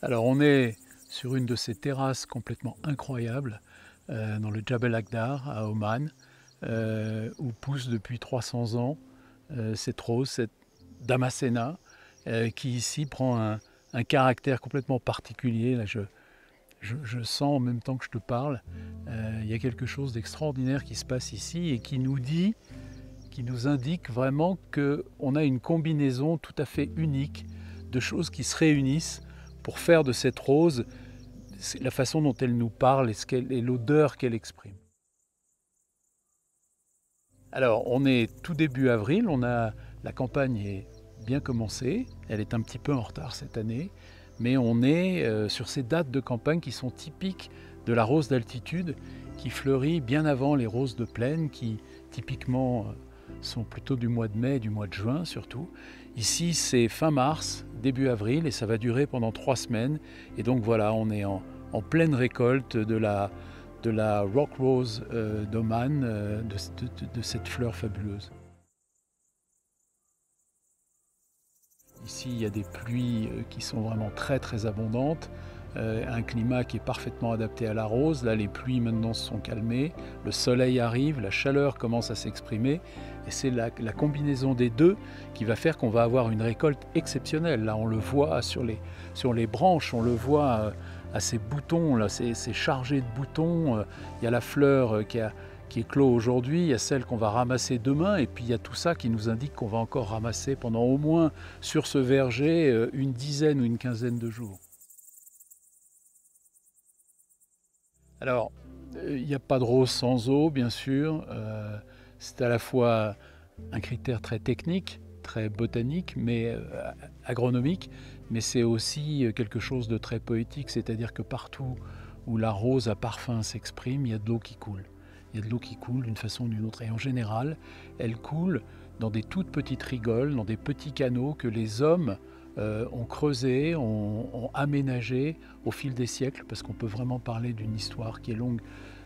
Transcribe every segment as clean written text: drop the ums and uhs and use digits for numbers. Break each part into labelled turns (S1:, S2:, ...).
S1: Alors on est sur une de ces terrasses complètement incroyables dans le Jabal Akhdar à Oman, où pousse depuis 300 ans cette rose, cette Damascena, qui ici prend un caractère complètement particulier. Là, je sens en même temps que je te parle, il y a quelque chose d'extraordinaire qui se passe ici et qui nous indique vraiment qu'on a une combinaison tout à fait unique de choses qui se réunissent pour faire de cette rose la façon dont elle nous parle et l'odeur qu'elle exprime. Alors, on est tout début avril, la campagne est bien commencée, elle est un petit peu en retard cette année, mais on est sur ces dates de campagne qui sont typiques de la rose d'altitude, qui fleurit bien avant les roses de plaine, qui typiquement sont plutôt du mois de mai, du mois de juin surtout. Ici, c'est fin mars, début avril, et ça va durer pendant 3 semaines. Et donc voilà, on est en pleine récolte de la Rock Rose d'Oman, de cette fleur fabuleuse. Ici, il y a des pluies qui sont vraiment très très abondantes, un climat qui est parfaitement adapté à la rose. Là, les pluies maintenant se sont calmées, le soleil arrive, la chaleur commence à s'exprimer, et c'est la combinaison des deux qui va faire qu'on va avoir une récolte exceptionnelle. Là, on le voit sur les branches, on le voit à ces boutons, là, c'est chargé de boutons. Il y a la fleur qui éclot aujourd'hui, il y a celle qu'on va ramasser demain, et puis il y a tout ça qui nous indique qu'on va encore ramasser pendant au moins sur ce verger une dizaine ou une quinzaine de jours. Alors, il n'y a pas de rose sans eau, bien sûr. C'est à la fois un critère très technique, très botanique, mais agronomique, mais c'est aussi quelque chose de très poétique, c'est-à-dire que partout où la rose à parfum s'exprime, il y a de l'eau qui coule. Il y a de l'eau qui coule d'une façon ou d'une autre. Et en général, elle coule dans des toutes petites rigoles, dans des petits canaux que les hommes ont creusés, ont aménagés au fil des siècles, parce qu'on peut vraiment parler d'une histoire qui est longue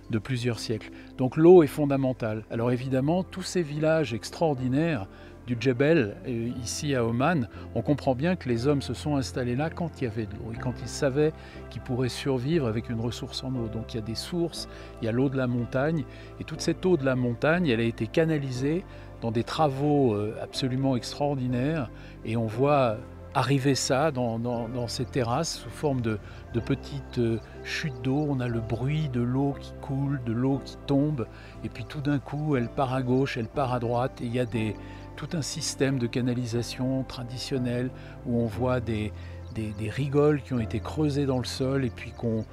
S1: de plusieurs siècles. Donc l'eau est fondamentale. Alors évidemment, tous ces villages extraordinaires du Djebel, ici à Oman, on comprend bien que les hommes se sont installés là quand il y avait de l'eau et quand ils savaient qu'ils pourraient survivre avec une ressource en eau. Donc il y a des sources, il y a l'eau de la montagne, et toute cette eau de la montagne, elle a été canalisée dans des travaux absolument extraordinaires, et on voit arriver ça dans ces terrasses sous forme de petites chutes d'eau. On a le bruit de l'eau qui coule, de l'eau qui tombe, et puis tout d'un coup elle part à gauche, elle part à droite, et il y a tout un système de canalisation traditionnel où on voit des rigoles qui ont été creusées dans le sol et puis qu'on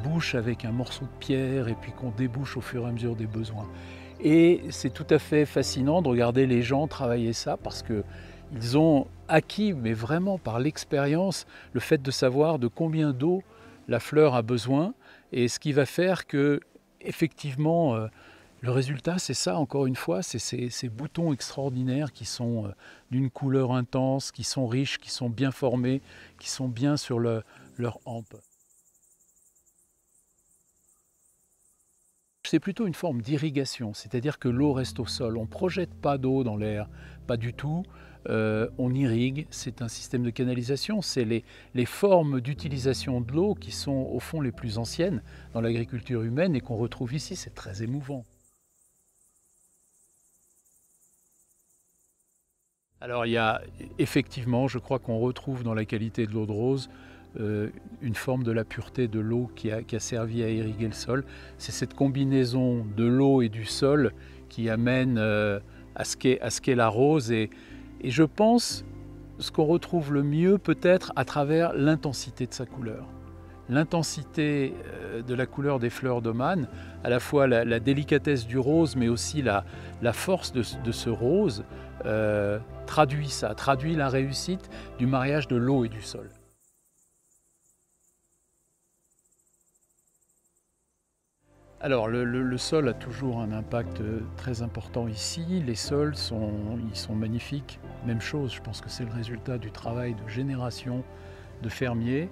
S1: bouche avec un morceau de pierre et puis qu'on débouche au fur et à mesure des besoins. Et c'est tout à fait fascinant de regarder les gens travailler ça, parce qu'ils ont acquis, mais vraiment par l'expérience, le fait de savoir de combien d'eau la fleur a besoin, et ce qui va faire que, effectivement, le résultat, c'est ça, encore une fois, c'est ces boutons extraordinaires qui sont d'une couleur intense, qui sont riches, qui sont bien formés, qui sont bien sur leur hampe. C'est plutôt une forme d'irrigation, c'est-à-dire que l'eau reste au sol. On ne projette pas d'eau dans l'air, pas du tout. On irrigue, c'est un système de canalisation. C'est les formes d'utilisation de l'eau qui sont au fond les plus anciennes dans l'agriculture humaine et qu'on retrouve ici. C'est très émouvant. Alors il y a effectivement, je crois qu'on retrouve dans la qualité de l'eau de rose une forme de la pureté de l'eau qui a servi à irriguer le sol. C'est cette combinaison de l'eau et du sol qui amène à ce qu'est la rose. Et je pense ce qu'on retrouve le mieux peut-être à travers l'intensité de sa couleur. L'intensité de la couleur des fleurs d'Oman, à la fois la délicatesse du rose, mais aussi la force de ce rose, traduit ça, traduit la réussite du mariage de l'eau et du sol. Alors le sol a toujours un impact très important ici. Les sols ils sont magnifiques. Même chose, je pense que c'est le résultat du travail de générations de fermiers.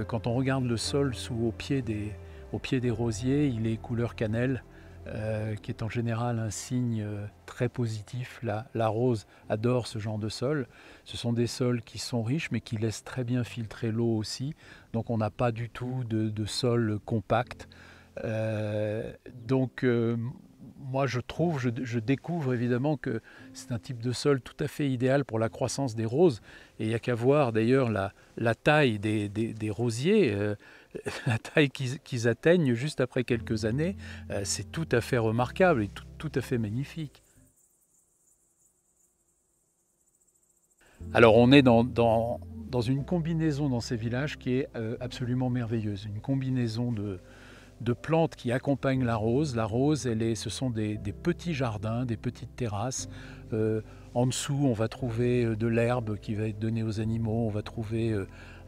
S1: Quand on regarde le sol au pied des rosiers, il est couleur cannelle. qui est en général un signe très positif. La rose adore ce genre de sol. Ce sont des sols qui sont riches mais qui laissent très bien filtrer l'eau aussi. Donc on n'a pas du tout de sol compact. Donc moi je découvre évidemment que c'est un type de sol tout à fait idéal pour la croissance des roses. Et il n'y a qu'à voir d'ailleurs la taille des rosiers. La taille qu'ils atteignent juste après quelques années, c'est tout à fait remarquable et tout à fait magnifique. Alors on est dans une combinaison dans ces villages qui est absolument merveilleuse, une combinaison de plantes qui accompagnent la rose. La rose, ce sont des petits jardins, des petites terrasses. En dessous, on va trouver de l'herbe qui va être donnée aux animaux, on va trouver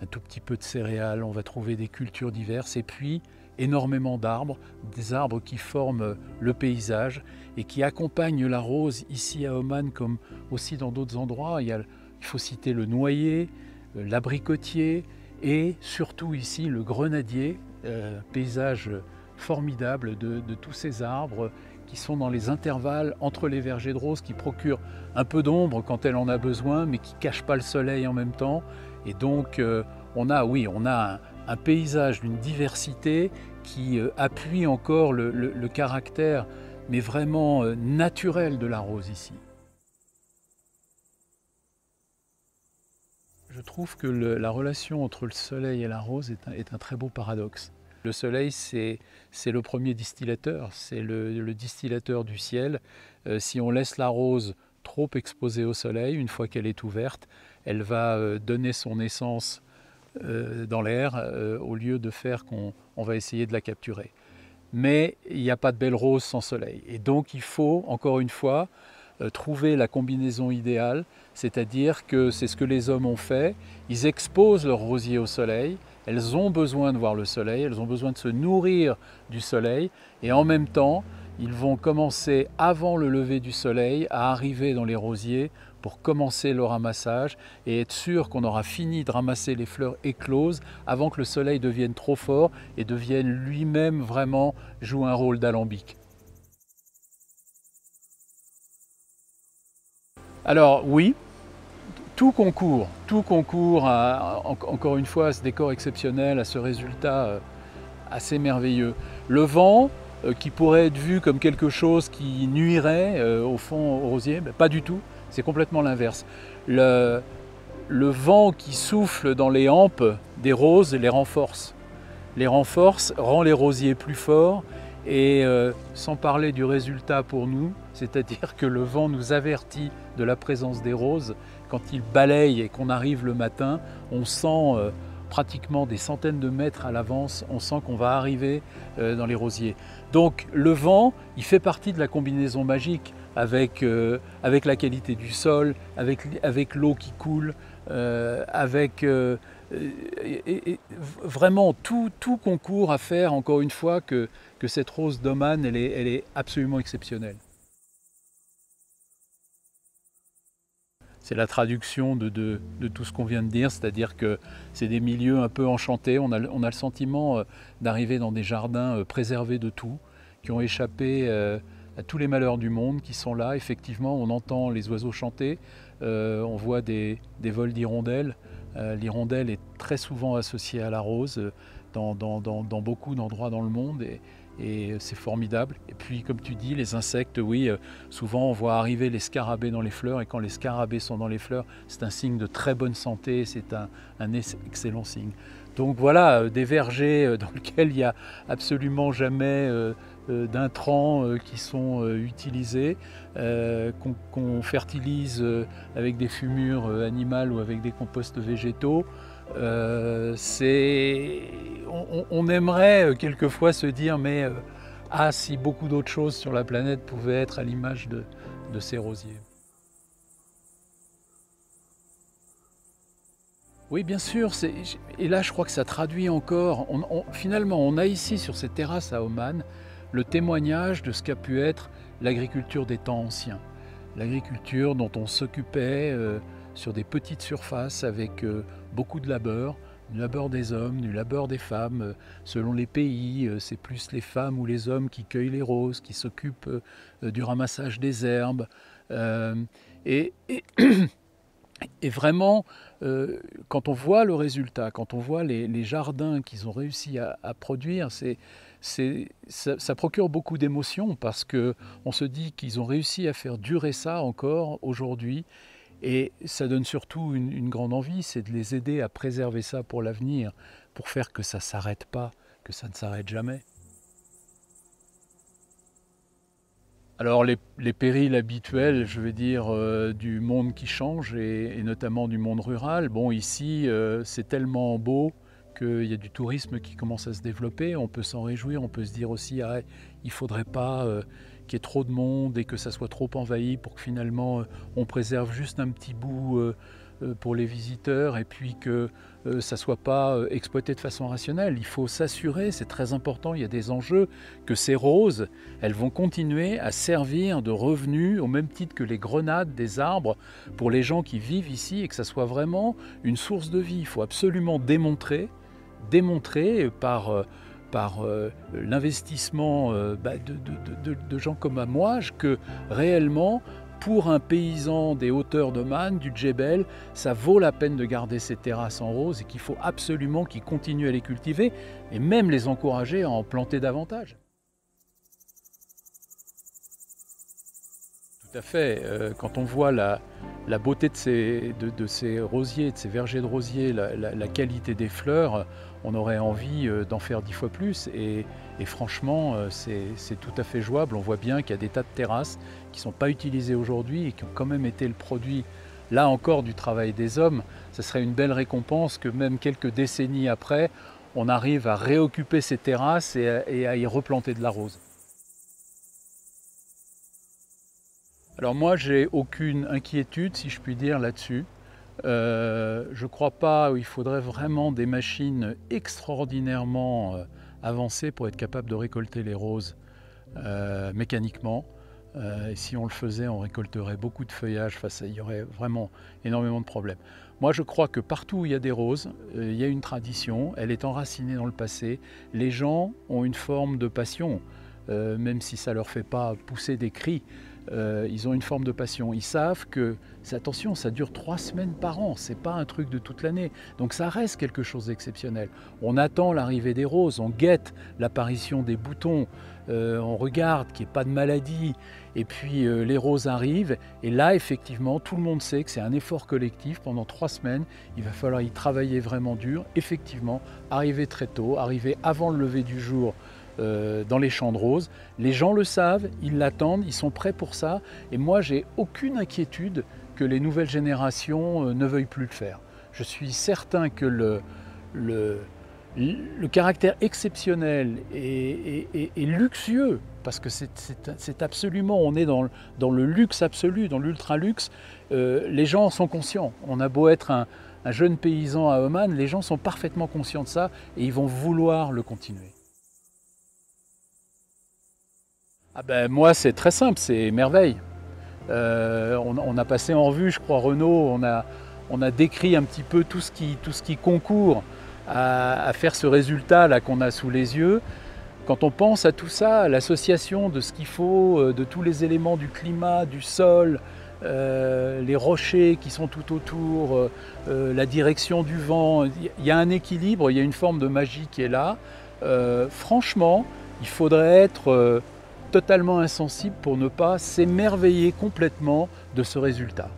S1: un tout petit peu de céréales, on va trouver des cultures diverses et puis énormément d'arbres, des arbres qui forment le paysage et qui accompagnent la rose ici à Oman comme aussi dans d'autres endroits. Il faut citer le noyer, l'abricotier et surtout ici le grenadier, paysage formidable de tous ces arbres qui sont dans les intervalles entre les vergers de roses, qui procurent un peu d'ombre quand elle en a besoin, mais qui ne cachent pas le soleil en même temps. Et donc on a un paysage d'une diversité qui appuie encore le caractère, mais vraiment naturel de la rose ici. Je trouve que la relation entre le soleil et la rose est un très beau paradoxe. Le soleil, c'est le premier distillateur, c'est le distillateur du ciel. Si on laisse la rose trop exposée au soleil, une fois qu'elle est ouverte, elle va donner son essence dans l'air au lieu de faire qu'on va essayer de la capturer. Mais il n'y a pas de belle rose sans soleil. Et donc il faut, encore une fois, trouver la combinaison idéale, c'est-à-dire que c'est ce que les hommes ont fait. Ils exposent leurs rosiers au soleil, elles ont besoin de voir le soleil, elles ont besoin de se nourrir du soleil, et en même temps, ils vont commencer avant le lever du soleil à arriver dans les rosiers pour commencer le ramassage et être sûr qu'on aura fini de ramasser les fleurs écloses avant que le soleil devienne trop fort et devienne lui-même vraiment joue un rôle d'alambic. Alors oui, tout concourt encore une fois à ce décor exceptionnel, à ce résultat assez merveilleux. Le vent, qui pourrait être vu comme quelque chose qui nuirait au fond au rosier, ben, pas du tout, c'est complètement l'inverse. Le vent qui souffle dans les hampes des roses les renforce. Rend les rosiers plus forts et sans parler du résultat pour nous, c'est-à-dire que le vent nous avertit de la présence des roses. Quand il balaye et qu'on arrive le matin, on sent pratiquement des centaines de mètres à l'avance, on sent qu'on va arriver dans les rosiers. Donc le vent, il fait partie de la combinaison magique avec la qualité du sol, avec l'eau qui coule, vraiment tout concourt à faire encore une fois que cette rose d'Oman, elle est absolument exceptionnelle. C'est la traduction de tout ce qu'on vient de dire, c'est-à-dire que c'est des milieux un peu enchantés. On a le sentiment d'arriver dans des jardins préservés de tout, qui ont échappé à tous les malheurs du monde, qui sont là. Effectivement, on entend les oiseaux chanter, on voit des vols d'hirondelles. L'hirondelle est très souvent associée à la rose dans beaucoup d'endroits dans le monde. Et c'est formidable. Et puis, comme tu dis, les insectes, oui, souvent on voit arriver les scarabées dans les fleurs, et quand les scarabées sont dans les fleurs, c'est un signe de très bonne santé, c'est un excellent signe. Donc voilà, des vergers dans lesquels il n'y a absolument jamais d'intrants qui sont utilisés, qu'on fertilise avec des fumures animales ou avec des composts végétaux. On aimerait quelquefois se dire mais si beaucoup d'autres choses sur la planète pouvaient être à l'image de ces rosiers. Oui, bien sûr, et là je crois que ça traduit encore, finalement on a ici sur cette terrasse à Oman le témoignage de ce qu'a pu être l'agriculture des temps anciens. L'agriculture dont on s'occupait sur des petites surfaces avec beaucoup de labeur, du labeur des hommes, du labeur des femmes. Selon les pays, c'est plus les femmes ou les hommes qui cueillent les roses, qui s'occupent du ramassage des herbes. Euh, et, et, et vraiment, quand on voit le résultat, quand on voit les jardins qu'ils ont réussi à produire, ça procure beaucoup d'émotions parce qu'on se dit qu'ils ont réussi à faire durer ça encore aujourd'hui. Et ça donne surtout une grande envie, c'est de les aider à préserver ça pour l'avenir, pour faire que ça ne s'arrête pas, que ça ne s'arrête jamais. Alors les périls habituels, je veux dire, du monde qui change et notamment du monde rural. Bon, ici, c'est tellement beau qu'il y a du tourisme qui commence à se développer. On peut s'en réjouir, on peut se dire aussi, ah, il ne faudrait pas qu'il y ait trop de monde et que ça soit trop envahi pour que finalement on préserve juste un petit bout pour les visiteurs et puis que ça ne soit pas exploité de façon rationnelle. Il faut s'assurer, c'est très important, il y a des enjeux, que ces roses, elles vont continuer à servir de revenus au même titre que les grenades des arbres pour les gens qui vivent ici et que ça soit vraiment une source de vie. Il faut absolument démontrer par l'investissement de gens comme à moi que réellement, pour un paysan des hauteurs de Man, du Djebel, ça vaut la peine de garder ces terrasses en rose et qu'il faut absolument qu'ils continuent à les cultiver et même les encourager à en planter davantage. Tout à fait. Quand on voit la beauté de ces rosiers, de ces vergers de rosiers, la qualité des fleurs, on aurait envie d'en faire 10 fois plus. Et franchement, c'est tout à fait jouable. On voit bien qu'il y a des tas de terrasses qui ne sont pas utilisées aujourd'hui et qui ont quand même été le produit, là encore, du travail des hommes. Ce serait une belle récompense que même quelques décennies après, on arrive à réoccuper ces terrasses et à y replanter de la rose. Alors moi, j'ai aucune inquiétude, si je puis dire, là-dessus. Je ne crois pas qu'il faudrait vraiment des machines extraordinairement avancées pour être capable de récolter les roses mécaniquement. Et si on le faisait, on récolterait beaucoup de feuillage, il y aurait vraiment énormément de problèmes. Moi, je crois que partout où il y a des roses, il y a une tradition, elle est enracinée dans le passé. Les gens ont une forme de passion, même si ça ne leur fait pas pousser des cris. Ils ont une forme de passion. Ils savent que, attention, ça dure 3 semaines par an, c'est pas un truc de toute l'année. Donc ça reste quelque chose d'exceptionnel. On attend l'arrivée des roses, on guette l'apparition des boutons, on regarde qu'il n'y ait pas de maladie, et puis les roses arrivent. Et là, effectivement, tout le monde sait que c'est un effort collectif. Pendant 3 semaines, il va falloir y travailler vraiment dur. Effectivement, arriver très tôt, arriver avant le lever du jour, dans les champs de roses. Les gens le savent, ils l'attendent, ils sont prêts pour ça. Et moi, j'ai aucune inquiétude que les nouvelles générations ne veuillent plus le faire. Je suis certain que le caractère exceptionnel et luxueux, parce que c'est absolument, on est dans le luxe absolu, dans l'ultra-luxe, les gens en sont conscients. On a beau être un jeune paysan à Oman, les gens sont parfaitement conscients de ça et ils vont vouloir le continuer. Ah ben, moi, c'est très simple, c'est merveille. On a passé en revue, je crois, Renaud, on a décrit un petit peu tout ce qui concourt à faire ce résultat-là qu'on a sous les yeux. Quand on pense à tout ça, à l'association de ce qu'il faut, de tous les éléments du climat, du sol, les rochers qui sont tout autour, la direction du vent, il y a un équilibre, il y a une forme de magie qui est là. Franchement, il faudrait être totalement insensible pour ne pas s'émerveiller complètement de ce résultat.